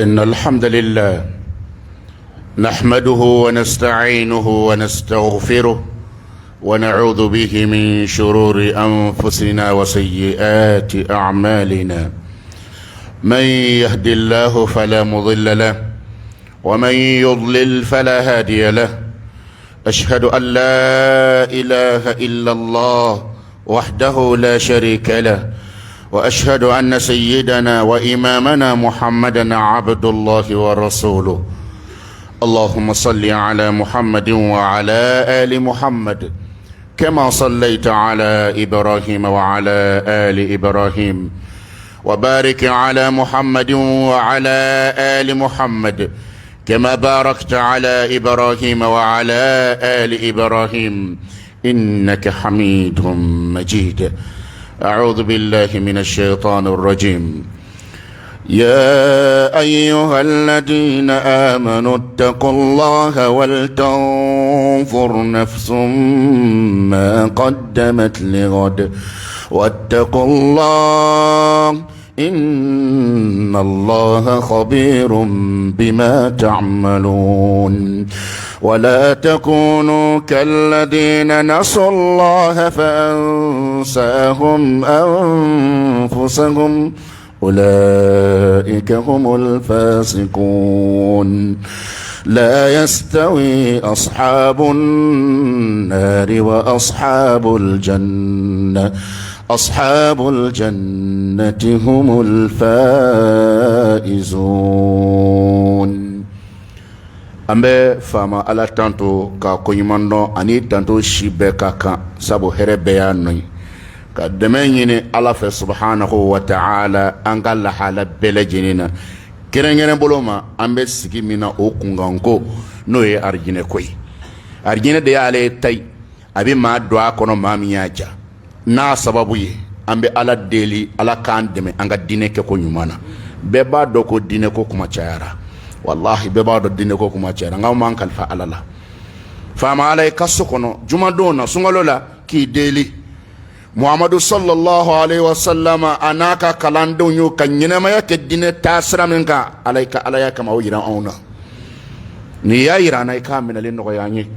إن الحمد لله نحمده ونستعينه ونستغفره ونعوذ به من شرور أنفسنا وسيئات أعمالنا. من يهد الله فلا مضل له ومن يضلل فلا هادي له. أشهد أن لا إله إلا الله وحده لا شريك له، وأشهد أن سيدنا وإمامنا محمدا عبد الله ورسوله. اللهم صل على محمد وعلى آل محمد كما صليت على إبراهيم وعلى آل إبراهيم، وبارك على محمد وعلى آل محمد كما باركت على إبراهيم وعلى آل إبراهيم إنك حميد مجيد. أعوذ بالله من الشيطان الرجيم. يا أيها الذين آمنوا اتقوا الله ولتنظر نفس ما قدمت لغد واتقوا الله إن الله خبير بما تعملون. ولا تكونوا كالذين نسوا الله فأنساهم أنفسهم أولئك هم الفاسقون. لا يستوي أصحاب النار وأصحاب الجنة، أصحاب الجنة هم الفائزون. Ambe fama ala tanto ka koyimando ani tanto shibe kaka sabu herebe ya noy ka demenyini ala fa subhanahu wa ta'ala angalla hala bele jinina kerengere boloma ambe sigi mina o kunganko no ye arjine koy arjine de ale tay abi ma do akono mamiyaja na sababu ye ambe ala deli ala kan deme anga dine ke ko nyumana beba do ko dine ko kuma chayara wallahi beba do dine ko kuma chayara ngaw man kalfa alala fama alay kasukono jumadona sungalola ki deli muhammadu sallallahu alaihi wasallam anaka kalando nyu kanyina maya ke dine tasra minka alayka alaya kama wira auna ni yaira na ka minalen no yanyi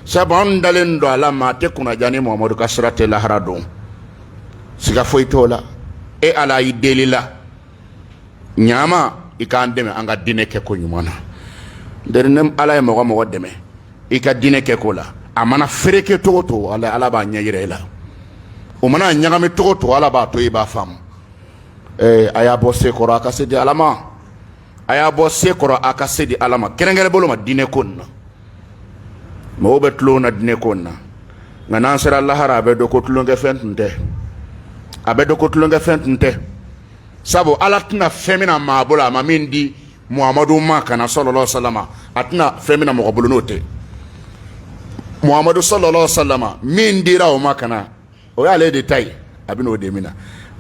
sabon dalen do alama te kuna jani muhammadu kasrate lahrado siga foitola e ala idelila nyama ikandeme anga dine ke ko nyumana dernem ala e mo deme ika dine ke ko la amana fereke toto ala ba nyayirela o mana nyagame toto ala ba to iba fam aya bo se koro akasedi alama aya bo se koro akasedi alama kerengere boloma dine konna mo betlo na dine konna ngana sera allah harabe do ko tulonge fentunte abedo ko tulonge fentunte sabo alatna femina mabola mamindi muhammadu makana sallallahu alaihi wasallam atna femina mo bulunote muhammadu sallallahu alaihi wasallam min dira o makana o ya le detail abino de mina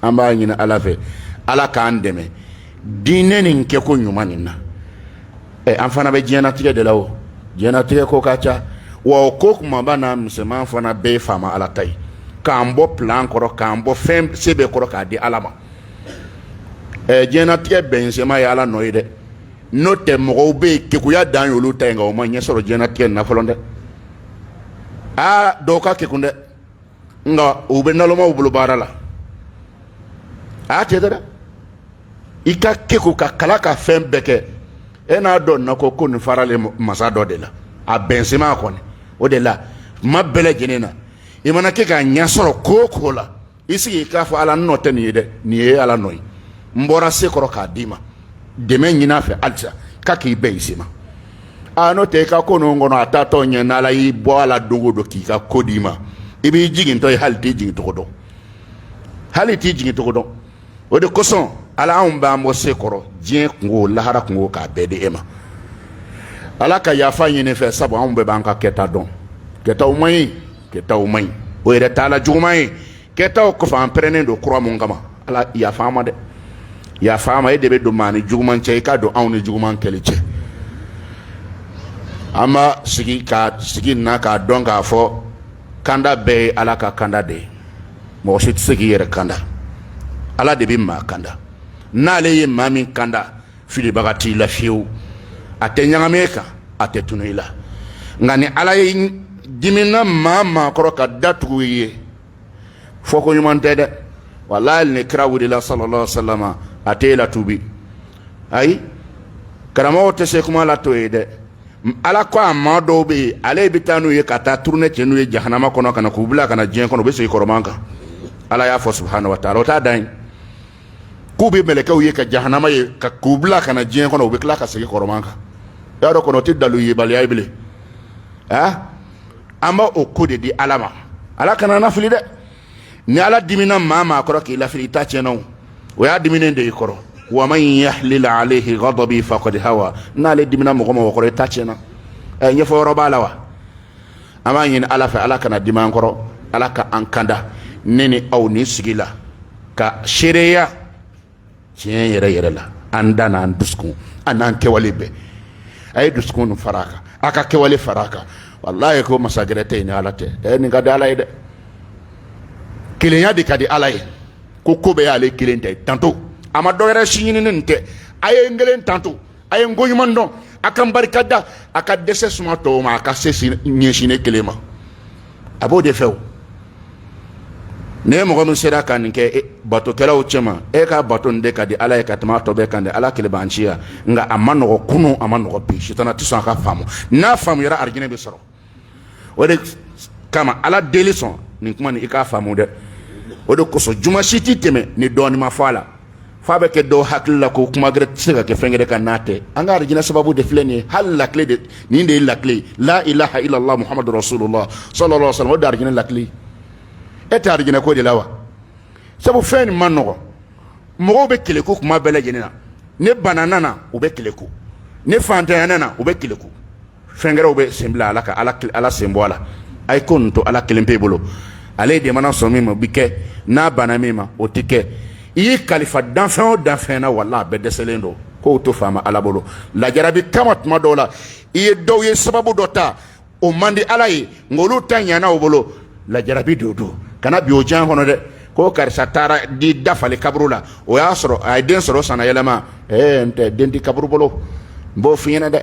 amba nyina alafe ala kan deme dine nin ke ko nyumanina amfana be jena tige de lawo jena tige ko kacha wa ko kuma bana msema fana be fama ala tay kambo plan koro kambo fem sebe koro ka di alama jena tige ben sema ya ala noide note mo be ke ku ya dan yolu tay nga o ma nyesoro jena tige na folonde a doka ke kunde nga ube naloma ubulu barala ate dada ika keku ka kalaka fem beke ena don nako ko ni farale masado de la a benzema ko ne o de la mabele jenena imana ke ka nyasoro koko la isi ka fa ala note ni de ni ala noy mbora se koro ka dima deme nyina fe alta ka ki beisima ano te ka ko no ngono atato nyena la yi bo ala dogo do ki ka kodima ibi jigin to halti jigin to do haliti jigin to do o de koson ala on ba mo se koro jien ngo lahara ngo ka bede ema ala ka ya fa yin fe sabo on be banka keta don keta o mai o ere tala jumai keta o ko fa prene do kro mo ngama ala ya fa ma de ya fa ma e de be do mani juguman che ka do on juguman kele che ama sigi na ka dɔn k'a fɔ kanda bɛɛ ye ala ka kanda de ye mɔgɔ si tɛ se k'i yɛrɛ kanda ala de bɛ maa kanda n'ale ye maa min kanda filibaga t'i la fiyewu a tɛ ɲagami e kan a tɛ tunu i la nka ni ala ye dimina maa kɔrɔ ka datugu i ye fɔ ko ɲuman tɛ dɛ walahi ni kira wulila sallallahu alaihi wasallam a tɛ e la tubi ayi karamɔgɔ tɛ se kuma la to ye dɛ ala ko a maa dɔw bɛ yen ale bɛ taa n'u ye ka taa turune cɛ n'u ye jahanama kɔnɔ ka na k'u bila ka na diɲɛ kɔnɔ u bɛ segin kɔrɔman kan ala y'a fɔ subhanahu wa ta'ala o t'a dan ye k'u bɛ mɛlɛkɛw ye ka jahanama ye ka k'u bila ka na diɲɛ kɔnɔ u bɛ tila ka segin kɔrɔman kan y'a dɔn kɔnɔ o tɛ dalu ye baliya ye bilen an b'a o ko de di ala ma ala kana nafili dɛ ni ala dimina maa kɔrɔ k'i lafili i ta tiɲɛna o y'a diminen de i kɔrɔ wa man yahlil alayhi ghadabi faqad hawa n'ale dimina mɔgɔ ma o kɔrɔ i ta tiɲɛna ɲɛfɔ yɔrɔ b'a la wa an b'a ɲini ala fɛ ala kana dimi an kɔrɔ ala ka an kanda ne ni aw ni sigi la ka seereya tiɲɛ yɛrɛ yɛrɛ la an da n'an dusukun a n'an kɛwale bɛɛ a ye dusukun nin fara a kan a ka kɛwale fara a kan wallahi ko masagɛrɛ tɛ yen ni ala tɛ nin ka di ala ye dɛ kelenya de ka di ala ye ko bɛɛ y'ale kelen tɛ tanto a ma dɔ wɛrɛ si ɲinini nin tɛ a ye n kelen tanto a ye n ko ɲuman dɔn a ka n barika da a ka dɛsɛ suma tɔw ma a ka se ɲɛsin ne kelen ma a b'o de fɛ o ne ye mɔgɔ min sera ka nin kɛ batokɛlaw cɛ ma e ka bato nin de ka di ala ye ka tɛmɛ a tɔ bɛɛ kan dɛ ala kelen b'an ci yan nka a ma nɔgɔ kunun a ma nɔgɔ bi sitana tɛ sɔn a ka faamu n'a faamuyara arijinɛ bɛ sɔrɔ o de kama ala deli sɔn nin kuma nin i k'a faamu dɛ o de kosɔn juma si tɛ tɛmɛ ni dɔɔnin ma fɔ a la f'a bɛ kɛ dɔw hakili la ko kuma gɛrɛ tɛ se ka kɛ fɛn gɛrɛ ka n'a tɛ an ka arijinɛ sababu de filɛ nin ye hali lakile de nin de ye lakile la ilaha illallah muhammadu rasulullah sallallahu alaihi wa sallam o de arijinɛ lakile e tɛ arijinɛ ko de la wa sabu fɛn nin ma nɔgɔ mɔgɔw bɛ keleku kuma bɛɛ lajɛlen na ne banana na u bɛ keleku ne fantanyana na u bɛ keleku fɛn gɛrɛw bɛ sen bila ala ka ala sen bɔ a la a ye ko nin to ala kelen pe bolo ale de mana sɔn min ma o bɛ kɛ n'a banna min ma o tɛ kɛ i y'i kalifa danfɛn o danfɛn na wala a bɛɛ dɛsɛlen don k'o to faama ala bolo lajarabi kama tuma dɔw la i ye dɔw ye sababu dɔ ta o man di ala ye nka olu ta ɲana o bolo lajarabi de don kana bi o diɲɛ kɔnɔ dɛ ko karisa taara di dafali kaburu la o y'a sɔrɔ a ye den sɔrɔ sanna yɛlɛma n tɛ den ti kaburu bolo n b'o f'i ɲɛna dɛ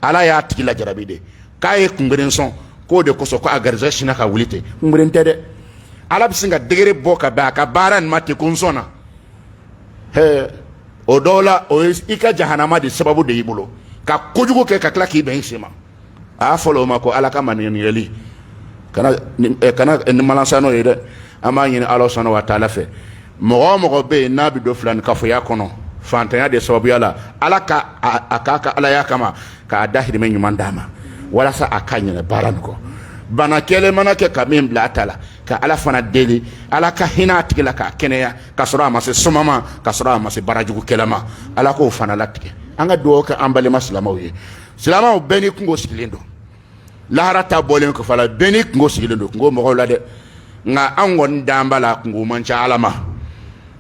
ala y'a tigi lajarabi de k'a ye kunberen sɔn k'o de kosɔn ko a garizɛ sinna ka wuli ten kunberen tɛ dɛ ala bɛ sin ka degere bɔ ka bɛn a ka baara nin ma ten ko n sɔnna o dɔw la o ye i ka jahanama de sababu de y'i bolo ka kojugu kɛ ka tila k'i bɛn i sen ma a y'a fɔlɔ o ma ko ala ka maniyɛli kana nimalansa n'o ye dɛ an b'a ɲini ala sɔnna wa taala fɛ mɔgɔ o mɔgɔ bɛ yen n'a bɛ don filani kafoya kɔnɔ fantanya de sababuya la ala ka a k'a ka alaya kama k'a dahirimɛ ɲuman d'a ma walasa a ka ɲinɛ baara nin kɔ bana kɛlen mana kɛ ka min bila a ta la ka ala fana deli ala ka hinɛ a tigi la k'a kɛnɛya ka sɔrɔ a ma se suma ma ka sɔrɔ a ma se baarajugukɛla ma ala k'o fana latigɛ an ka dugawu kɛ an balima silamɛw ye silamɛw bɛɛ n'i kungo sigilen don lahara ta bɔlen kɔfɛ a la bɛɛ n'i kungo sigilen don kungo mɔgɔw la dɛ nka an kɔni dan b'a la kungo man ca ala ma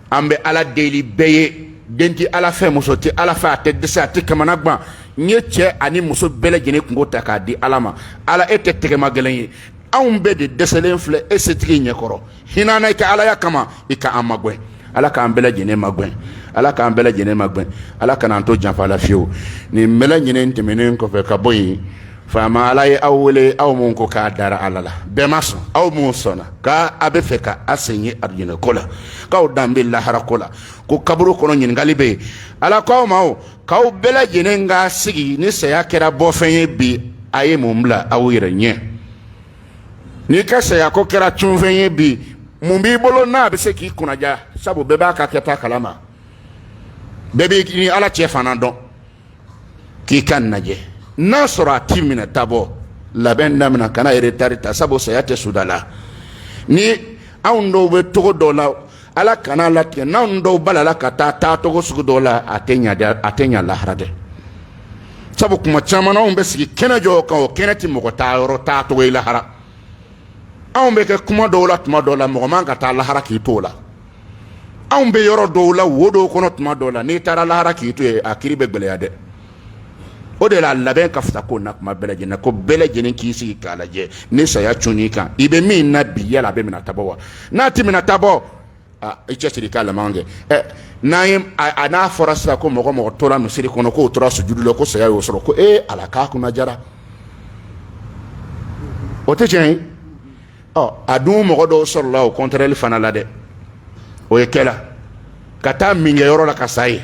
an bɛ ala deli bɛɛ ye den tɛ ala fɛ muso tɛ ala fɛ a tɛ dɛsɛ a tɛ kamana gan n ye cɛ ani muso bɛɛ lajɛlen kungo ta k'a di ala ma ala e tɛ tɛgɛma gɛlɛn ye anw bɛɛ de dɛsɛlen filɛ e setigi ɲɛkɔrɔ hinɛ na i ka alaya kama i ka an magɛn ala k'an bɛɛ lajɛlen magɛn ala k'an bɛɛ lajɛlen magɛn ala kana'an to janfa la fiyewu nin bɛɛ lajɛlen tɛmɛnen kɔfɛ ka bɔ yen faama ala ye aw wele aw mun ko k'a dara ala la bɛɛ ma sɔn aw mun sɔnna k'a bɛ fɛ ka a sen ye arijinɛ ko la k'aw dan bɛ lahara ko la ko kaburu kɔnɔ ɲininkali bɛ yen ala k'aw ma o k'aw bɛɛ lajɛlen ka sigi ni saya kɛra bɔfɛn ye bi a ye mun bila aw yɛrɛ ɲɛ n'i ka saya ko kɛra cunfɛn ye bi mun b'i bolo n'a bɛ se k'i kunnaja sabu bɛɛ b'a ka kɛta kalama bɛɛ b'i ni ala cɛ fana dɔn k'i ka najɛ n'a sɔrɔ a ti minɛ tabɔ labɛn daminɛ kana retard ta sabu saya tɛ suda la ni anw dɔw bɛ togo dɔw la ala kana latigɛ n'anw dɔw balala ka taa togo sugu dɔw la a tɛ ɲa lahara dɛ sabu kuma caman anw bɛ sigi kɛnɛ jɔ kan o kɛnɛ tɛ mɔgɔ taa yɔrɔ taa togo ye lahara anw bɛ kɛ kuma dɔw la tuma dɔw la mɔgɔ man ka taa lahara k'i to o la anw bɛ yɔrɔ dɔw la wo dɔw kɔnɔ tuma dɔw la n'i taara lahara k'i to yen a kiri bɛ gɛlɛya dɛ o de la labɛn ka fisa ko na kuma bɛɛ lajɛlen ko bɛɛ lajɛlen k'i sigi k'a lajɛ ni saya cunni kan i bɛ min na bi yala a bɛ mina tabɔ wa n'a ti mina tabɔ i cɛsiri k'a laban kɛ n'an ye n'a fɔra sisan ko mɔgɔ mɔgɔ tora misiri kɔnɔ k'o tora sujudu la ko saya y'o sɔrɔ ko ala k'a kunna jara o tɛ tiɲɛ ye a dun mɔgɔ dɔw sɔrɔla o kɔntɛrɛli fana la dɛ o ye kɛla ka taa minkɛyɔrɔ la ka sa ye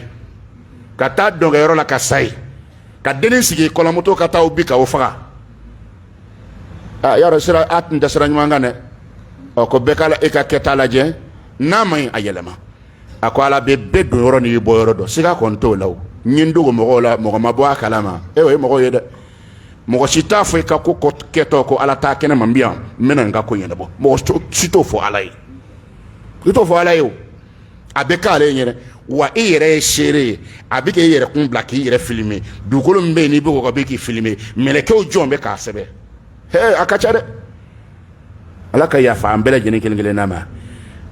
ka taa dɔnkɛyɔrɔ la ka sa ye ka denni sigi kɔlɔmuto ka taa o bi ka o faga yɔrɔ sira a tun tɛ sira ɲuman kan dɛ ko bɛɛ k'ala e ka kɛta lajɛ n'a ma ɲi a yɛlɛma a ko ala bɛ bɛɛ don yɔrɔ n'i bɔ yɔrɔ dɔn siga kɔni t'o la o ɲi n dogo mɔgɔw la mɔgɔ ma bɔ a kalama o ye mɔgɔw ye dɛ mɔgɔ si t'a fɔ i ka ko kɛtɔ ko ala t'a kɛnɛ ma n bi yan n bɛna n ka ko ɲɛnabɔ mɔgɔ si t'o fɔ ala ye i t'o fɔ ala ye o a bɛ k'ale ɲɛnɛ wa i yɛrɛ ye seere ye a bɛ k'i yɛrɛ kun bila k'i yɛrɛ filime dugukolo min bɛ yen n'i bɛ ka bɛ k'i filime mɛlɛkɛw jɔn bɛ k'a sɛbɛn a ka ca dɛ ala ka yafa an bɛɛ lajɛlen kelen kelen n'a ma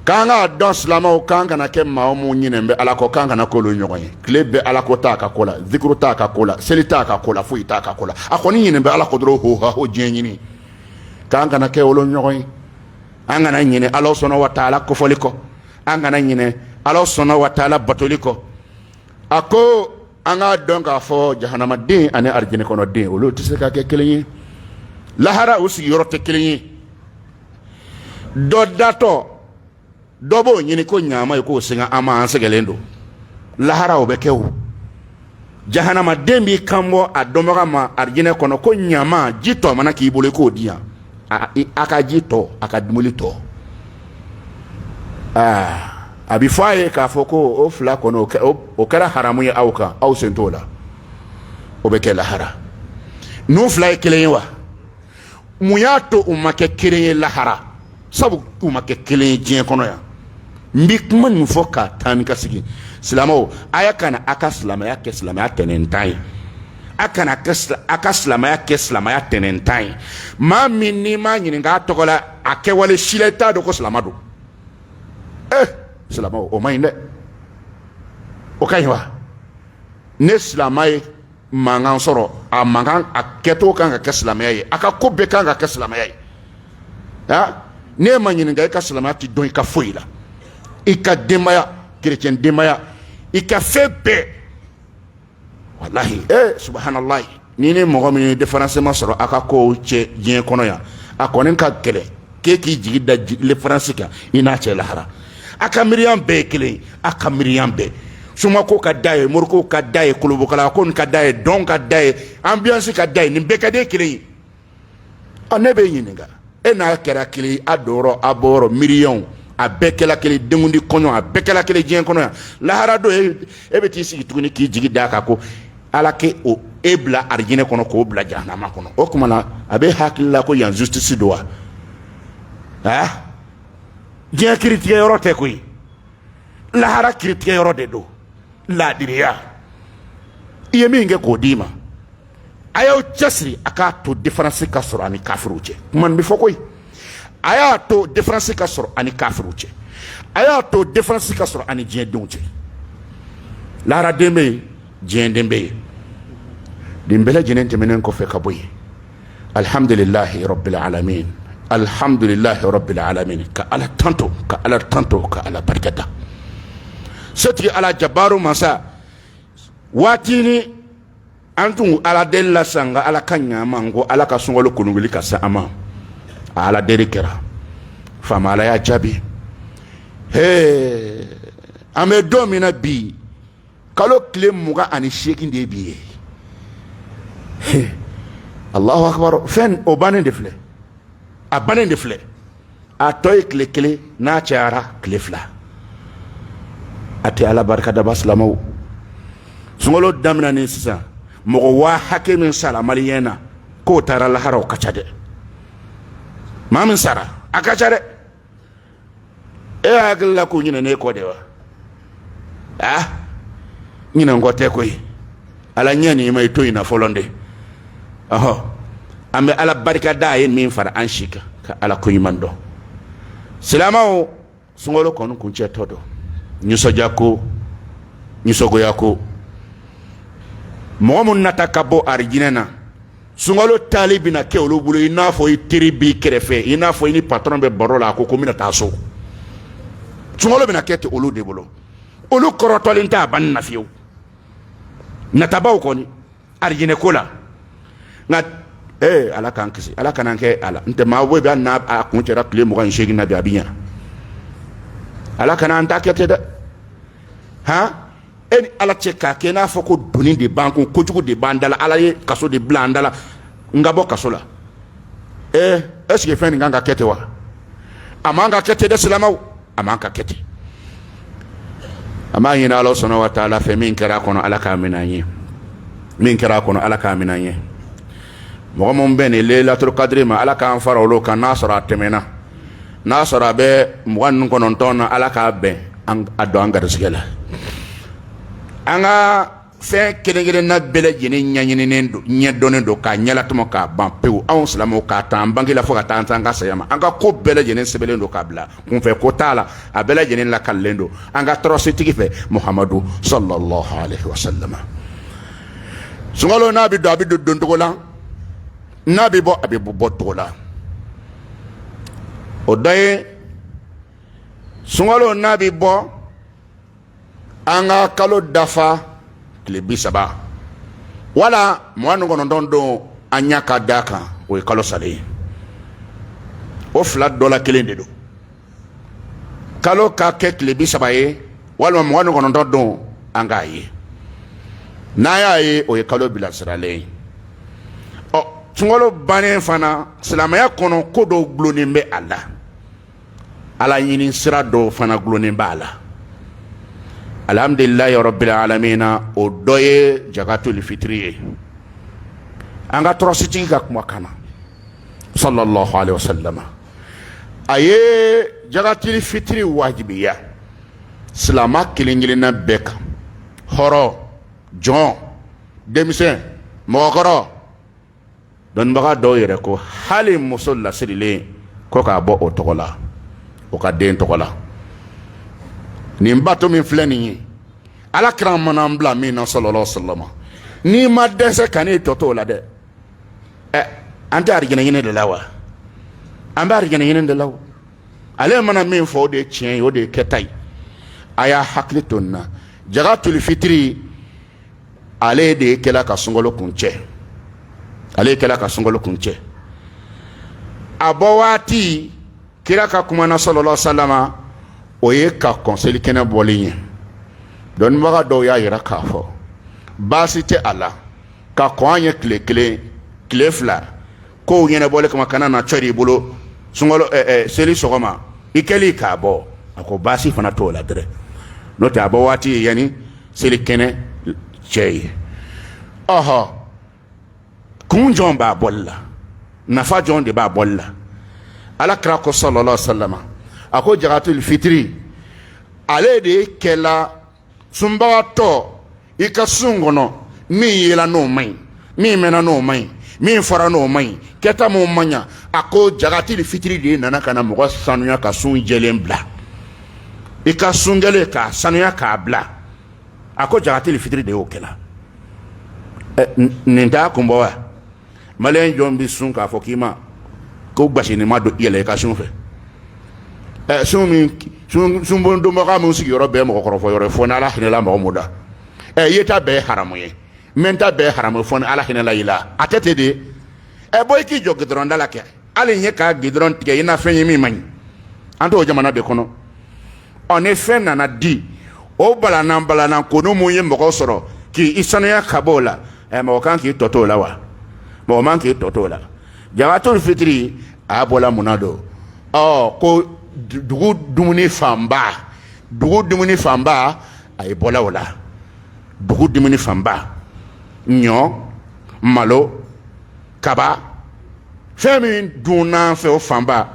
k'an k'a dɔn silamɛw k'an kana kɛ maa mun ɲinɛ bɛ ala kɔ k'an kana k'olu ɲɔgɔn ye tile bɛɛ ala ko t'a ka ko la zikuru t'a ka ko la seli t'a ka ko la foyi t'a ka ko la a kɔni ɲinɛ bɛ ala kɔ dɔrɔn ho diɲɛ ɲini k'an kana kɛ olu ɲɔgɔn ye an kana ɲinɛ ala sɔnna wa taala kofɔli kɔ an kana ɲinɛ ala sɔnna wa taala batoli kɔ a ko an k'a dɔn k'a fɔ jahanamaden ani arijinɛ kɔnɔden olu tɛ se ka kɛ kelen ye lahara o sigiyɔrɔ tɛ kelen ye dɔ datɔ dɔ b'o ɲini ko ɲaama ye k'o sɛgɛn an ma an sɛgɛlen don lahara o bɛ kɛ o jahanamaden b'i kan bɔ a dɔnbaga ma arijinɛ kɔnɔ ko ɲaama ji tɔ mana k'i bolo i k'o di yan a ka ji tɔ a ka dumuni tɔ a bɛ fɔ a ye k'a fɔ ko o fila kɔnɔ o kɛra haramu ye aw kan aw sen t'o la o bɛ kɛ lahara ninnu fila ye kelen ye wa mun y'a to u ma kɛ kelen ye lahara sabu u ma kɛ kelen ye diɲɛ kɔnɔ yan n bɛ kuma nin fɔ k'a taa ni ka sigi silamɛw a y'a kana a ka silamɛya kɛ silamɛya tɛnɛntan ye a kana a ka silamɛya kɛ silamɛya tɛnɛntan ye maa min n'i m'a ɲininka a tɔgɔ la a kɛwale si la i t'a dɔn ko silamɛ don silamɛw o man ɲi dɛ o ka ɲi wa ne silamɛ ye mankan sɔrɔ a mankan a kɛcogo kan ka kɛ silamɛya ye a ka ko bɛɛ kan ka kɛ silamɛya ye n'e ma ɲininka i ka silamɛya tɛ dɔn i ka foyi la i ka denbaya kerecɛn denbaya i ka fɛn bɛɛ walahi subahanallahi ni ni mɔgɔ min ye différencement sɔrɔ a ka kow cɛ diɲɛ kɔnɔ yan a kɔni ka gɛlɛn k'e k'i jigi da différence kan i n'a cɛ lahara a ka miiriya bɛɛ ye kelen ye a ka miiriya bɛɛ sumako ka da ye moriko ka da ye kolobokala ko nin ka da ye dɔn ka da ye ambiance ka da ye nin bɛɛ ka di ye kelen ye ne bɛ ɲininka e n'a kɛra kelen ye a dɔyɔrɔ a bɔyɔrɔ miiriyaw a bɛɛ kɛla kelen denkundi kɔɲɔ a bɛɛ kɛla kelen diɲɛ kɔnɔ yan lahara don e bɛ t'i sigi tuguni k'i jigi da kan ko ala k'e e bila arijinɛ kɔnɔ k'o bila jahanama kɔnɔ o tuma na a bɛ hakili la ko yan justice don wa diɲɛ kiritigɛ yɔrɔ tɛ koyi lahara kiritigɛ yɔrɔ de don laadiriya i ye min kɛ k'o d'i ma a y'aw cɛsiri a k'a to différence ka sɔrɔ ani kafiriw cɛ kuma nin bɛ fɔ koyi a y'a to différence ka sɔrɔ ani kafiriw cɛ a y'a to différence ka sɔrɔ ani diɲɛdenw cɛ laharaden bɛ yen diɲɛden bɛ yen nin bɛɛ lajɛlen tɛmɛnen kɔfɛ ka bɔ yen alhamdulilahi rabbil alamin alhamdulilahi rabbil alamin ka ala tanto ka ala tanto ka ala barikada setigi ala jabaru masa waati ni an tun ala deli la san nka ala ka ɲama n ko ala ka sunkalo kolonwili ka se an ma a ala deli kɛra faama ala y'a jaabi an bɛ don min na bi kalo tile 28 de ye bi ye Allahu akbar fɛn o bannen de filɛ a bannen de filɛ a tɔ ye tile 1 n'a cayara tile 2 a tɛ ala barika daba silamɛw sunkalo daminɛnen sisan mɔgɔ waa hakɛ min sara maliyɛn na k'o taara lahara o ka ca dɛ maa min sara a ka ca dɛ e hakili la k'o ɲinɛ ne kɔ de wa ɲinɛ kɔ tɛ koyi ala ɲɛ nin ma i to yen na fɔlɔ de an bɛ ala barika da a ye min fara an si kan ka ala ko ɲuman dɔn silamɛw sunkalo kɔni kuncɛ tɔ dɔn nisɔndiya ko nisɔngoya ko mɔgɔ mun nata ka bɔ arijinɛ na sunkalo taali bɛna kɛ olu bolo i n'a fɔ i teri b'i kɛrɛfɛ i n'a fɔ i ni patron bɛ baro la a ko n bɛna taa so sunkalo bɛna kɛ ten olu de bolo olu kɔrɔtɔlen tɛ a banni na fiyewu natabaw kɔni arijinɛ ko la nka ala k'an kisi ala kana kɛ ala n tɛ maa bɔ bɛ n'a a kun cɛra tile 28 na bi a bɛ ɲa ala kana an ta kɛ ten dɛ han e ni ala cɛ k'a kɛ n'a fɔ ko doni de b'an kun kojugu de b'an dala ala ye kaso de bila an dala n ka bɔ kaso la est-ce que fɛn nin kan ka kɛ ten wa a man ka kɛ ten dɛ silamɛw a man ka kɛ ten a m'a ɲini ala sɔnna wa taala fɛ min kɛra a kɔnɔ ala k'a minɛ an ye min kɛra a kɔnɔ ala k'a minɛ an ye mɔgɔ min bɛ nin leilatul kadiri ma ala k'an fara olu kan n'a sɔrɔ a tɛmɛna n'a sɔrɔ a bɛ 29 na ala k'a bɛn a don an garisigɛ la an ka fɛn kelen-kelen na bɛɛ lajɛlen ɲɛɲininen don ɲɛdɔnnen don k'a ɲɛlatɔmɔ k'a ban pewu anw silamɛw k'a ta an bangela fo ka taa an ta an ka saya ma an ka ko bɛɛ lajɛlen sɛbɛnlen don k'a bila kunfɛ ko t'a la a bɛɛ lajɛlen lakalilen don an ka tɔrɔsitigi fɛ muhamadu sallallahu alaihi wa sallam sunkalo n'a bɛ don a bɛ don cogo la n'a bɛ bɔ a bɛ bɔ cogo la o dɔ ye sunkalo n'a bɛ bɔ an ka kalo dafa tile 30 wala 29 don an ɲa ka da kan o ye kalo salen ye o fila dɔ la kelen de don kalo ka kɛ tile 30 ye walima 29 don an k'a ye n'a y'a ye o ye kalo bilasiralen ye ɔ sunkalo bannen fana silamɛya kɔnɔ ko dɔw gulonnen bɛ a la ala ɲini sira dɔw fana gulonnen b'a la alhamdulilayi rabbil alamina o dɔ ye jakatul fitiri ye an ka tɔrɔsitigi ka kumakan na sallallahu alaihi wasallam a ye jakatul fitiri wajibiya silama kelen-kelenna bɛɛ kan hɔrɔn jɔn denmisɛn mɔgɔkɔrɔ dɔnnibaga dɔw yɛrɛ ko hali muso lasirilen ko k'a bɔ o tɔgɔ la o ka den tɔgɔ la nin bato min filɛ nin ye ala kira mana an bila min na sallallahu alaihi wasallam n'i ma dɛsɛ ka n'e tɔ to o la dɛ an tɛ arijinɛ ɲini de la wa an bɛ arijinɛ ɲini de la o ale mana min fɔ o de ye tiɲɛ ye o de ye kɛta ye a y'a hakili to nin na jakatul fitiri ale de kɛla ka sunkalo kuncɛ ale kɛla ka sunkalo kuncɛ a bɔ waati kira ka kuma na sallallahu alaihi wasallam o ye ka kɔnseli kɛnɛ bɔlen ye dɔnnibaga dɔw y'a yira k'a fɔ baasi tɛ a la ka kɔn an ye tile 1 tile 2 kow ɲɛnabɔli kama kana na cɔri i bolo sunkalo seli sɔgɔma i kɛli k'a bɔ a ko baasi fana t'o la dɛrɛ n'o tɛ a bɔ waati ye yanni seli kɛnɛ cɛ ye ɔhɔ kun jɔn b'a bɔli la nafa jɔn de b'a bɔli la ala kira ko sallallahu alaihi wasallam a ko jakatul fitiri ale de kɛla sunbagatɔ i ka sun kɔnɔ min yela n'o man ɲi min mɛnna n'o man ɲi min fɔra n'o man ɲi kɛta min man ɲa a ko jakatul fitiri de nana ka na mɔgɔ sanuya ka sun jɛlen bila i ka sun jɛlen k'a sanuya k'a bila a ko jakatul fitiri de y'o kɛla nin t'a kun bɔ wa maliyɛn jɔn bɛ sun k'a fɔ k'i ma ko gasini ma don yɛlɛ i ka sun fɛ sun donbaga min sigiyɔrɔ bɛɛ mɔgɔkɔrɔfɔ yɔrɔ fɔ ni ala hinɛla mɔgɔ min da ye ta bɛɛ haramu ye mɛ ta bɛɛ haramu fɔ ni ala hinɛla i la a tɛ ten de bɔ i k'i jɔ gidɔrɔn da la kɛ hali n ye k'a gidɔrɔn tigɛ i na fɛn ye min man ɲi an t'o jamana de kɔnɔ ni fɛn nana di o balanan ko n'o mun ye mɔgɔ sɔrɔ k'i sanuya ka bɔ o la mɔgɔ kan k'i tɔ to o la wa mɔgɔ man k'i tɔ to o la jakatul fitiri a bɔla mun na don ko dugu dumuni fanba a ye bɔla o la dugu dumuni fanba ɲɔ malo kaba fɛn min dunna fɛ o fanba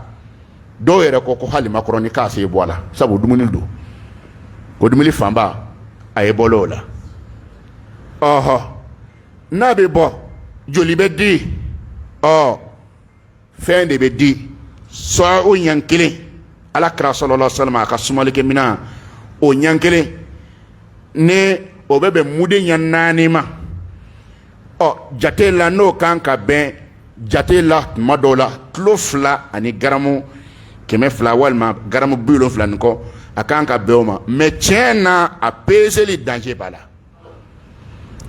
dɔw yɛrɛ ko hali makɔrɔni k'a se bɔ a la sabu dumuni don o dumuni fanba a ye bɔla o la n'a bɛ bɔ joli bɛ di fɛn de bɛ di sɔ o ɲɛ kelen ala kira sallallahu alaihi wasallam a ka sumalikɛ minan o ɲɛ kelen ni o bɛ bɛn muden ɲɛ 4 ma jate la n'o kan ka bɛn jate la tuma dɔw la kilo 2 ani garamu 200 walima garamu 70 nin kɔ a kan ka bɛn o ma mais tiɲɛ na a peseli danger b'a la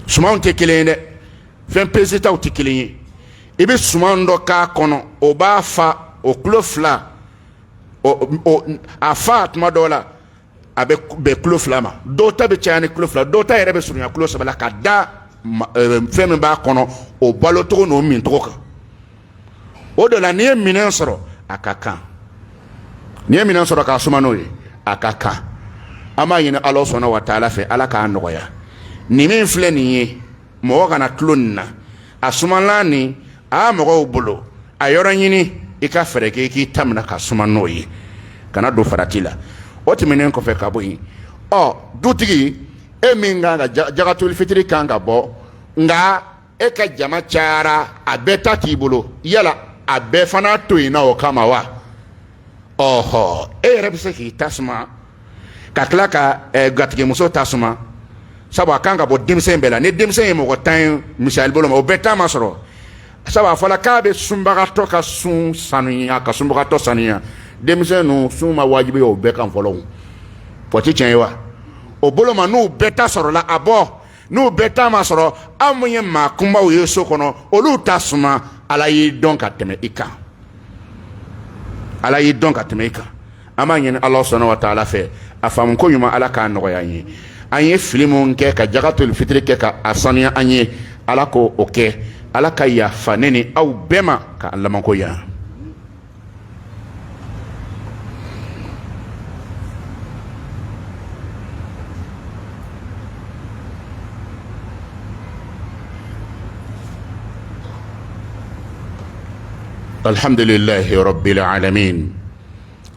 sumanw tɛ kelen ye dɛ fɛn pesetaw tɛ kelen ye i bɛ suman dɔ k'a kɔnɔ o b'a fa o kilo 2 a fa tuma dɔw la a bɛ bɛn kilo 2 ma dɔw ta bɛ caya ni kilo 2 dɔw ta yɛrɛ bɛ surunya kilo 3 la ka da fɛn min b'a kɔnɔ o balo cogo n'o min cogo kan o de la n'i ye minɛn sɔrɔ a ka kan n'i ye minɛn sɔrɔ k'a suma n'o ye a ka kan an b'a ɲini Ala sɔnna wa taala fɛ Ala k'a nɔgɔya nin min filɛ nin ye mɔgɔ kana tulo nin na a sumanla nin a mɔgɔw bolo a yɔrɔ ɲini i ka fɛɛrɛ kɛ i k'i ta minɛ ka suma n'o ye kana don farati la o tɛmɛnen kɔfɛ ka bɔ yen dutigi e min kan ka jagatoli fitiri kan ka bɔ nka e ka jama cayara a bɛɛ ta t'i bolo yala a bɛɛ fana to yen na o kama wa e yɛrɛ bɛ se k'i tasuma ka tila ka gatigimuso tasuma sabu a kan ka bɔ denmisɛn bɛɛ la ni denmisɛn ye mɔgɔ 10 ye misali bolo ma o bɛɛ ta ma sɔrɔ sabu a fɔla k'a bɛ sunbagatɔ ka sun sanuya ka sunbagatɔ sanuya denmisɛn ninnu sun ma wajibi o bɛɛ kan fɔlɔ o tɛ tiɲɛ ye wa o bolo ma n'u bɛɛ ta sɔrɔla a bɔ n'u bɛɛ ta ma sɔrɔ anw mun ye maa kunbaw ye so kɔnɔ olu ta suma Ala y'i dɔn ka tɛmɛ i kan Ala y'i dɔn ka tɛmɛ i kan an b'a ɲini Ala sɔnna wa taala fɛ a faamu ko ɲuman Ala k'a nɔgɔya an ye an ye fili mun kɛ ka jagatoli fitiri kɛ ka a sanuya an ye Ala k'o kɛ Ala ka yafa ne ni aw bɛɛ ma ka lamanko yan الحمد لله رب العالمين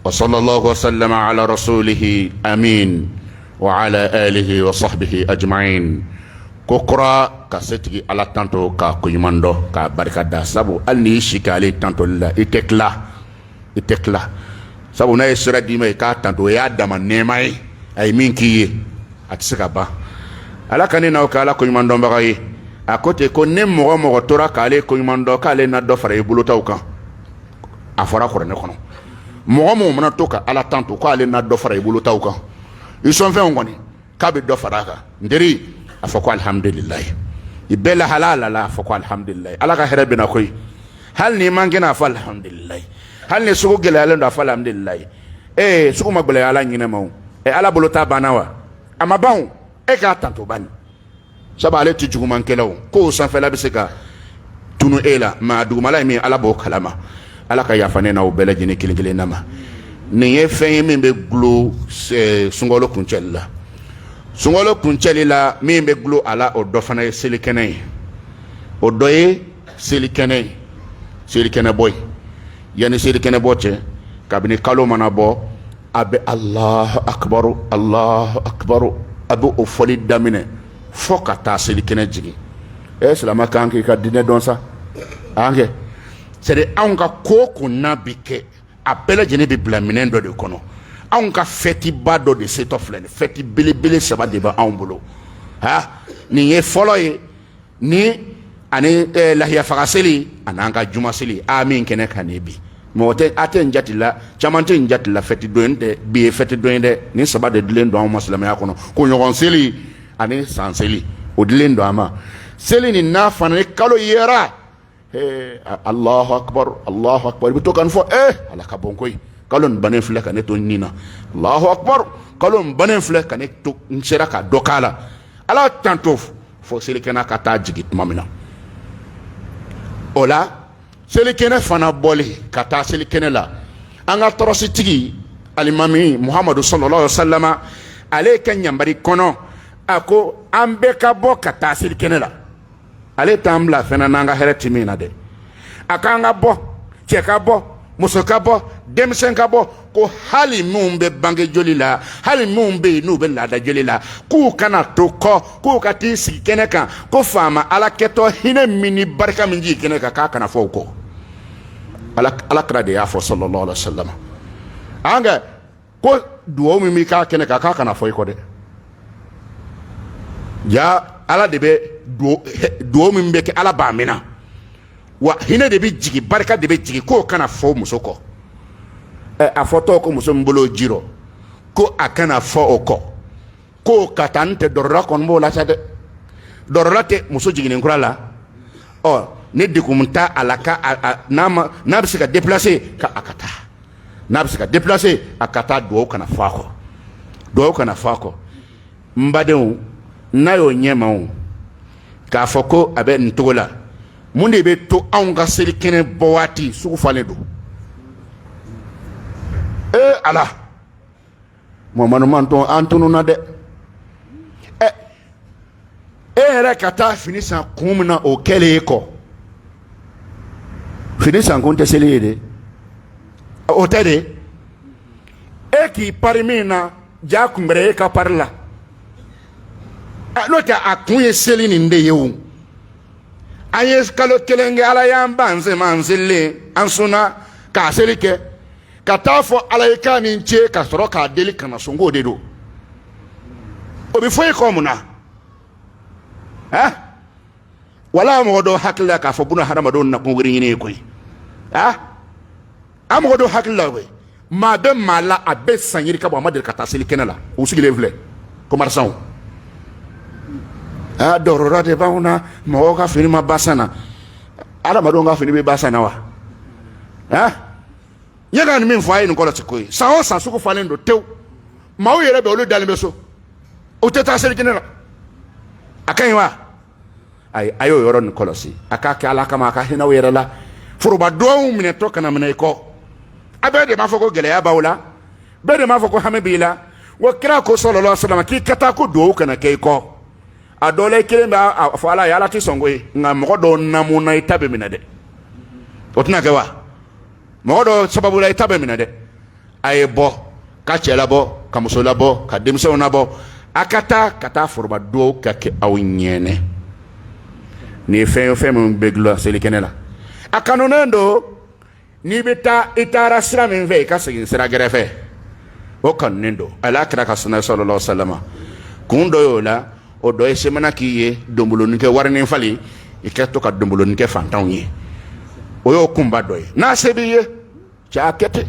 وصلى الله وسلم على رسوله أمين وعلى آله وصحبه أجمعين كوكرا كستي على تانتو كويماندو كبركة سابو أني شكالي تانتو لا إتكلا سابو ناي سورة ديما تانتو يا دما نيماي أي مين كي أتسكابا على كاني كالا كويماندو بغاي أكوتي كو نمو مغو تورا كالي كويماندو كالي نادو فرأي بلوتاو كان a fɔra kuranɛ kɔnɔ mɔgɔ min mana to ka Ala tanto ko ale na dɔ fara i bolo taw kan i sɔn fɛnw kɔni k'a bɛ dɔ fara a kan n teri a fɔ ko alhamdulilayi i bɛɛ lahalala la a fɔ ko alhamdulilayi Ala ka hɛrɛ bɛna koyi hali ni man kɛnɛ a fɔ alhamdulilayi hali ni sugu gɛlɛyalen don a fɔ alhamdulilayi sugu ma gɛlɛya Ala ɲinɛ ma o Ala bolo ta banna wa a ma ban o e k'a tanto bani sabu ale tɛ jugumankɛlaw k'o sanfɛla bɛ se ka tunu e la maa dugumala ye min Ala b'o kalama Ala ka yafa ne n'aw bɛɛ lajɛlen kelen kelen na ma nin ye fɛn ye min bɛ gulo sunkalo kuncɛli la sunkalo kuncɛli la min bɛ gulo a la o dɔ fana ye selikɛnɛ ye o dɔ ye selikɛnɛ ye selikɛnɛ bɔ ye yanni selikɛnɛ bɔ cɛ kabini kalo mana bɔ a bɛ Allahu akbaru Allahu akbaru a bɛ o fɔli daminɛ fo ka taa selikɛnɛ jigin silamɛ kan k'i ka diinɛ dɔn sa an kɛ c'est anw ka ko kunna bi kɛ a bɛɛ lajɛlen bɛ bila minɛn dɔ de kɔnɔ anw ka fɛti ba dɔ de setɔ filɛ nin fɛti belebele 3 de bɛ anw bolo nin ye fɔlɔ ye ni ani lahiya faga seli an'an ka juma seli min kɛnɛ ka ne bi mɔgɔ tɛ a tɛ n jati la caman tɛ n jati la fɛti dɔ ye dɛ bi ye fɛti dɔ ye dɛ ni 3 de dilen don anw ma silamɛya kɔnɔ ko ɲɔgɔn seli ani san seli o dilen don an ma seli nin n'a fana ni kalo yera Allahu akbar Allahu akbar bi to kan fɔ Ala ka bon koyi kalo nin bannen filɛ ka ne to nin na Allahu akbar kalo nin bannen filɛ ka ne to n sera ka dɔ k'a la Ala tanto fo selikɛnɛ ka taa jigin tuma min na o la selikɛnɛ fana bɔli ka taa selikɛnɛ la an ka tɔrɔsitigi alimami Muhamadu sallallahu alaihi wa sallama ale ka ɲanbari kɔnɔ a ko an bɛɛ ka bɔ ka taa selikɛnɛ la ale t'an bila fɛnɛ n'an ka hɛrɛ ti min na dɛ a k'an ka bɔ cɛ ka bɔ muso ka bɔ denmisɛn ka bɔ ko hali minnu bɛ bange joli la hali minnu bɛ yen n'u bɛ laada joli la k'u kana to kɔ k'u ka t'i sigi kɛnɛ kan ko faama Ala kɛtɔ hinɛ min ni barika min jigi kɛnɛ kan k'a kana fɔ o kɔ Alakira de y'a fɔ sallallahu alaihi wa sallam an kɛ ko duwawu min b'i k'a kɛnɛ kan k'a kana fɔ i kɔ dɛ ja ala de bɛ duwawu min bɛ kɛ ala b'a minɛ wa hinɛ de bɛ jigi barika de bɛ jigi k'o kana fɔ muso kɔ a fɔtɔ ko muso min bolo jirɔ ko a kana fɔ o kɔ k'o ka taa n tɛ dɔrɔla kɔni b'o la sa dɛ dɔrɔla tɛ muso jiginnen kura la ni degun t'a a la n'a bɛ se ka déplacer ka a ka taa n'a bɛ se ka déplacer a ka taa duwawu kana fɔ a kɔ duwawu kana fɔ a kɔ n badenw n'a y'o ɲɛma o k'a fɔ ko a bɛ nin cogo la mun de bɛ to anw ka seli kɛnɛ bɔ waati sugu falen don ala Muhamadu man an tununna dɛ e yɛrɛ ka taa fini san kun min na o kɛlen e kɔ fini san kun tɛ seli ye de o tɛ de e k'i pari min na ja kunbɛrɛ e ka pari la n'o tɛ a kun ye seli nin de ye o an ye kalo kelen kɛ ala y'an ban an selilen an sunna k'a seli kɛ ka taa fɔ ala ye k'a ni ce ka sɔrɔ k'a deli kana sɔn k'o de don o bɛ fɔ e kɔ mun na wala mɔgɔ dɔw hakili la k'a fɔ buna hadamadenw nakun wɛrɛ ɲini ye koyi an mɔgɔ dɔw hakili la koyi maa bɛ maa la a bɛ san yiri ka bɔ a ma deli ka taa seli kɛnɛ la u sigilen filɛ commerçants dɔrɔrɔ de b'anw na mɔgɔw ka fini ma ba san na hadamadenw ka fini bɛ ba san na wa n ye ka nin min fɔ a ye nin kɔrɔ tɛ ko ye san o san sugu falen don tewu maaw yɛrɛ bɛ olu dalen bɛ so u tɛ taa seli kɛnɛ la a ka ɲi wa ayi a y'o yɔrɔ nin kɔlɔsi a k'a kɛ ala kama a ka hinɛ aw yɛrɛ la foroba duwawu minɛtɔ kana minɛ i kɔ a bɛɛ de b'a fɔ ko gɛlɛya b'aw la bɛɛ de b'a fɔ ko hami b'i la wa kira ko sallallahu alaihi wasallam k'i ka taa ko duwawu kana kɛ i kɔ a dɔw la i kelen b'a fɔ ala ye ala tɛ sɔn ko ye nka mɔgɔ dɔw namuna i ta bɛ minɛ dɛ o tɛna kɛ wa mɔgɔ dɔw sababu la i ta bɛ minɛ dɛ a ye bɔ ka cɛ labɔ ka muso labɔ ka denmisɛnw labɔ a ka taa foroba duwawu ka kɛ aw ɲɛnɛ nin ye fɛn ye fɛn min bɛ gulɔ seli kɛnɛ la a kanunen don n'i bɛ taa i taara sira min fɛ i ka segin sira gɛrɛfɛ o kanunen don ala kira ka sunna sallallahu alaihi wasallam kun dɔ y'o la o dɔ ye semana k'i ye donbolonin kɛ warinin falen i ka to ka donbolonin kɛ fantanw ye o y'o kunba dɔ ye n'a se b'i ye cɛ a kɛ ten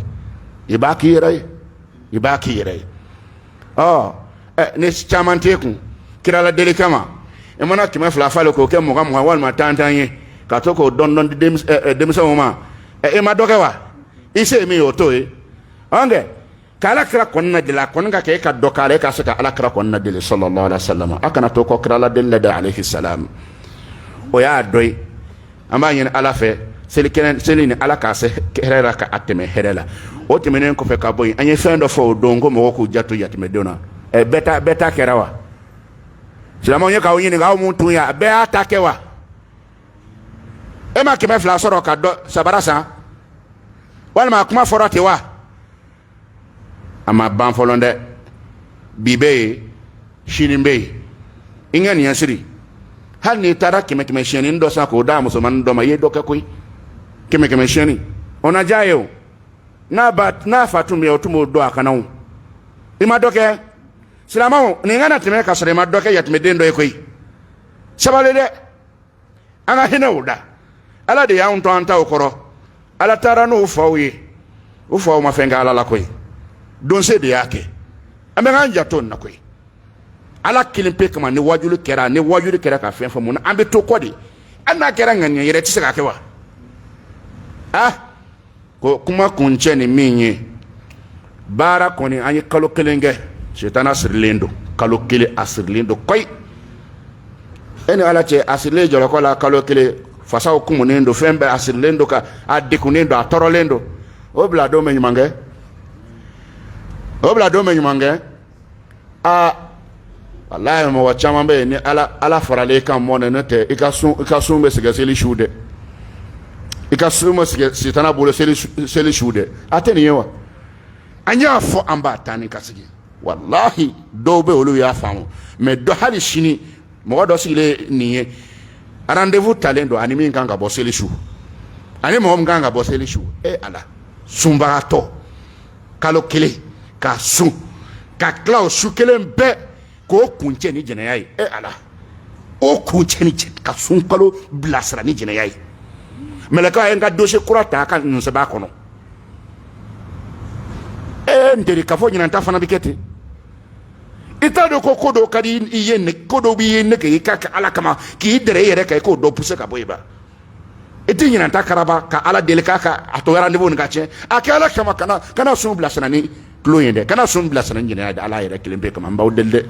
i b'a k'i yɛrɛ ye i b'a k'i yɛrɛ ye ni caman t'e kun kira la deli kama i mana 200 falen k'o kɛ 20 walima 10 ye ka to k'o dɔn di denmisɛnw ma e ma dɔ kɛ wa i se min y'o t'o ye ɔnkɛ ka ala kira kɔni na deli a kɔni ka kɛ e ka dɔ k'ala e ka se ka ala kira kɔni na deli sallallahu alaihi wasallam a kana to kɔ kira la deli la dɛ alayhi salam o y'a dɔ ye an b'a ɲini ala fɛ seli ni ala k'a se hɛrɛ la ka a tɛmɛ hɛrɛ la o tɛmɛnen kɔfɛ ka bɔ yen an ye fɛn dɔ fɔ o don ko mɔgɔw k'u janto yatimɛdenw na bɛɛ ta kɛra wa silamɛw ye k'aw ɲininka aw mun tun y'a bɛɛ y'a ta kɛ wa e ma 200 sɔrɔ ka dɔ sabara san walima a kuma fɔra ten wa a ma ban fɔlɔ dɛ bi bɛ yen sini bɛ yen i ka nin ɲɛsiri hali n'i taara 100 siyɛnni dɔ san k'o d'a musomanin dɔ ma i ye dɔ kɛ koyi 100 siyɛnni o na diya ye o n'a fa tun bɛ yen o tun b'o dɔn a kana o i ma dɔ kɛ silamɛw nin kana tɛmɛ ka sɔrɔ i ma dɔ kɛ yatimɛden dɔ ye koyi sabali dɛ an ka hinɛ o da ala de y'anw to an taw kɔrɔ ala taara n'o faw ye o faw ma fɛn kɛ ala la koyi donse de y'a kɛ an bɛ k'an janto nin na koyi ala kelen pe kama ni wajuli kɛra ka fɛn fɔ mun na an bɛ to kɔ de hali n'a kɛra ŋaniya yɛrɛ tɛ se k'a kɛ wa ko kuma kuncɛ ni min ye baara kɔni an ye kalo kelen kɛ sitana sirilen don kalo kelen a sirilen don koyi e ni ala cɛ a sirilen jɔlɔkɔ la kalo kelen fasaw kumunen don fɛn bɛɛ a sirilen don ka a degunnen don a tɔɔrɔlen don o bila don bɛ ɲuman kɛ o bila don bɛ ɲuman kɛ walayi mɔgɔ caman bɛ yen ni ala faralen kan mɔnɛ n'o tɛ i ka sun bɛ sɛgɛ seli su dɛ i ka sun bɛ sɛgɛ sitana bolo seli su dɛ a tɛ nin ye wa an y'a fɔ an b'a taa ni ka sigi walahi dɔw bɛ olu y'a faamu mɛ dɔ hali sini mɔgɔ dɔ sigilen nin ye rendez-vous talen don ani min kan ka bɔ seli su ani mɔgɔ min kan ka bɔ seli su ala sunbagatɔ kalo kelen ka sun ka tila o su kelen bɛɛ k'o kuncɛ ni jɛnɛya ye ala o ku cheni ka sunkalo blasra ni jina yayi melaka en ga dossier kurata kan nsaba kono nderi ka fo nyina ta fana bikete ita do ko kodo kadi yenne kodo bi yenne ke ka ala kama ki dere yere ka ko do pousse ka boyba eti nyina ta karaba ka ala dele ka ato yara ndebo nga che akala kama kana sun blasra ni kloyende kana sun blasra ni jina ala yere kilembe kama mbaw delde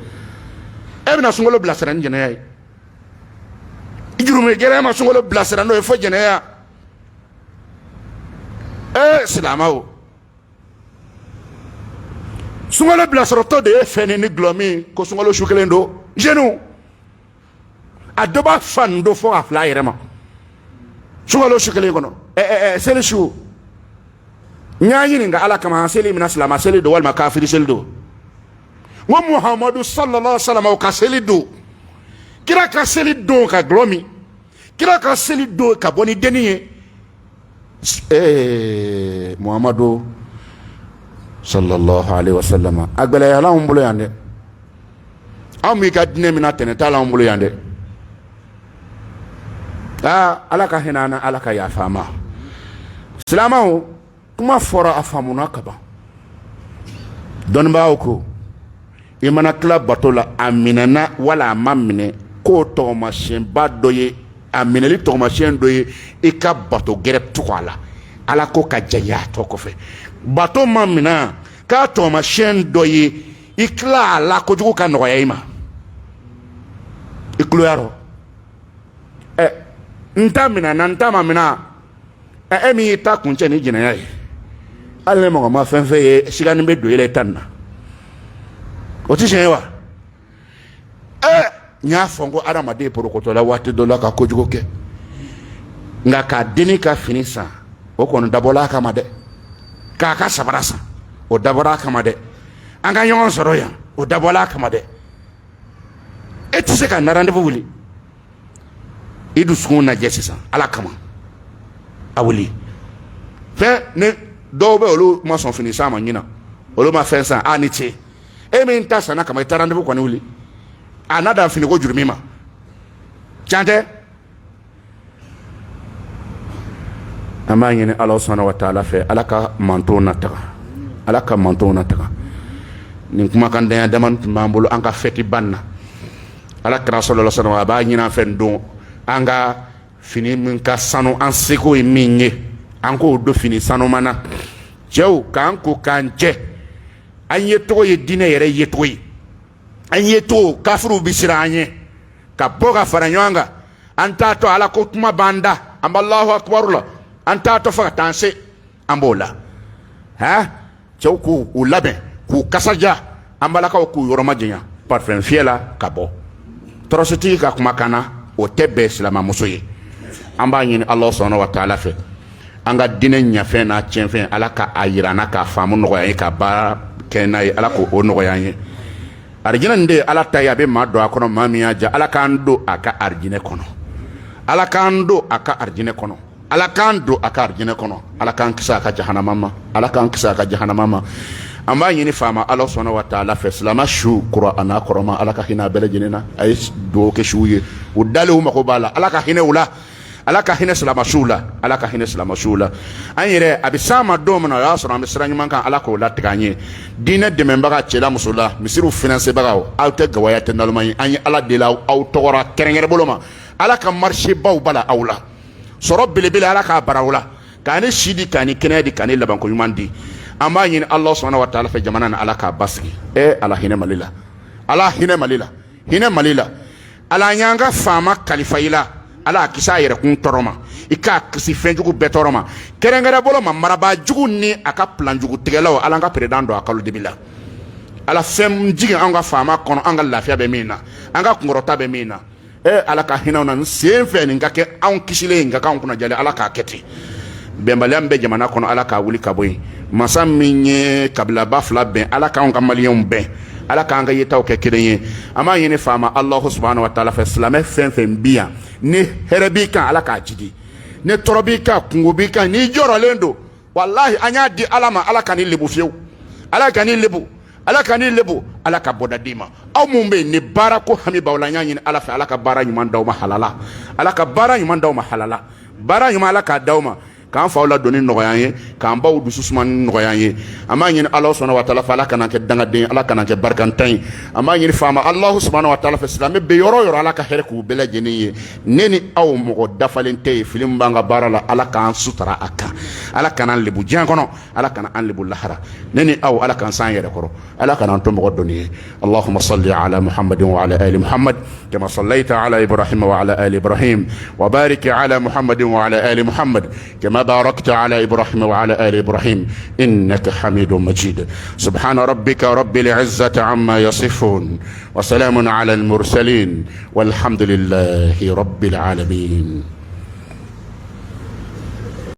ebna sungolo blasra ni jina yayi ijurume gere ma sungolo blasra no e fo jina ya silamawo sungolo blasra to de fene ni glomi ko sungolo shukelendo jenu adoba fando fo afla yere ma sungolo shukele kono sele shu nyaayini nga ala kama sele min aslama sele do wal makafiri sele do wa muhammadu sallallahu alaihi wasallam ka sele do kira ka sele do ka glomi kira ka sele do ka boni deniye muhammadu sallallahu alaihi wasallam agbala yala umbulo yande ami ka dine mina tene tala umbulo yande ala ka hinana ala ka yafama silamao kuma fora afamuna kaba donba ko imana kla batola aminana wala mamine ko to machine badoye amineli to machine doye e ka bato gerep tukwala ala ko ka jaya to ko fe bato mamina ka to machine doye ikla la ko jugo ka no yayima ikloyaro ntamina na ntamamina emi ta kunche ni jina yayi alle mo ma fenfe ye sigani be do ile tanna o ti shewa nya fongo adama de porokoto la wati do la ka kojugo ke nga ka deni ka finisa o kono dabola kama de ka sabarasa o dabora kama de anga yon soro ya o dabola kama de eti se ka narande wuli idu suna jesisa ala kama awuli fe ne dobe olu ma son finisa ma nyina olu ma fensa aniti emi nta sana kama itarande ko ne wuli anada fini ko jurumima chante amanyene Allah subhanahu wa ta'ala fe alaka mantona taka ni kuma kan da daman mambulu anka feti banna alaka sallallahu alaihi wasallam ba nyina fen don anga fini min ka sanu an seko e minye anko do fini sanu mana jew kan ko kanje anye to ye dine yere ye toyi anye to kafru bisira anye ka boga faranyanga anta to ala ko kuma banda amballahu akbar la anta to fa tanse ambola jew ko ulabe ku kasaja ambala ka ku yoroma jinya parfum fiela kabo trositi ka kuma kana o tebe silama musoye amba nyini Allah subhanahu wa ta'ala fe anga dine nyafe na chenfe ala ka ayirana ka famu no ya ka ba kenai ala ko o no ya yin arjina nde ala tayabe ma do akono mamiya ja ala kando aka arjine kono ala kando aka arjine kono ala kando aka arjine kono ala kan kisa ka jahannama ala kan kisa ka jahannama amba nyini fama Allah subhanahu wa ta'ala fe silama shu qur'ana koroma ala ka hina bele jinena ay do ke shuye udale huma ko bala ala ka hina ula ala ka hina silama shula ala ka hina silama shula anyere abisama do mana ya sura misra nyman kan ala ko latiganye dina de membaga chela musula misiru finance bagaw awte gawaya tenalmay anyi ala de la aw togora kerengere boloma ala ka marché baw bala awla soro belebele ala ka barawla kani shidi kani kenedi kani laban ko yumandi amma yin Allah subhanahu wa ta'ala fe jamana na ala ka basgi ala hina malila ala nyanga fama kalifaila ala kisa yere kun toroma ika kisi fenjugu betoroma kerengere bolo ma maraba jugu ni aka plan jugu tigelaw ala nga predando akalu debila ala fem jigi anga fama kono anga lafia be mina anga kungorota be mina ala ka hina na senfe ni ngake an kisile ngaka on kuna jale ala ka keti bembaliam be jamana kono ala ka wuli kaboy masa minye kabila bafla ben ala ka on kamalion ben ala ka anga yetaw ke kirenye ama yene fama Allah subhanahu wa ta'ala fa islam fem biya ni herebika ala ka jidi ne torobika kungubika ni joro lendo wallahi anya di alama ala ka ni lebu fiu ala ka ni lebu ala ka bodadima aw mun be ni bara ko hami bawlanya ni ala fa ala ka bara nyuman dawma halala ala ka bara nyuman dawma halala bara nyuman ala ka dawma kan fa la doni nogoyan kan baw dusu suman nogoyan ye ama yin Allah subhanahu wa ta'ala fa ala kana ke danga den ala kana ke barkantan ama yin fama Allah subhanahu wa ta'ala fa islam be yoro yoro ala ka herku bela jeni neni aw mo dafalente filim banga barala ala kan sutra aka ala kana lebu jankono ala kana an lebu lahara neni aw ala kan san yere koro ala kana to mo doni Allahumma salli ala Muhammadin wa ala ali Muhammad kama sallaita ala Ibrahim wa ala ali Ibrahim wa barik ala Muhammadin wa ala ali Muhammad kama باركت على إبراهيم وعلى آل إبراهيم إنك حميد مجيد سبحان ربك رب العزة عما يصفون وسلام على المرسلين والحمد لله رب العالمين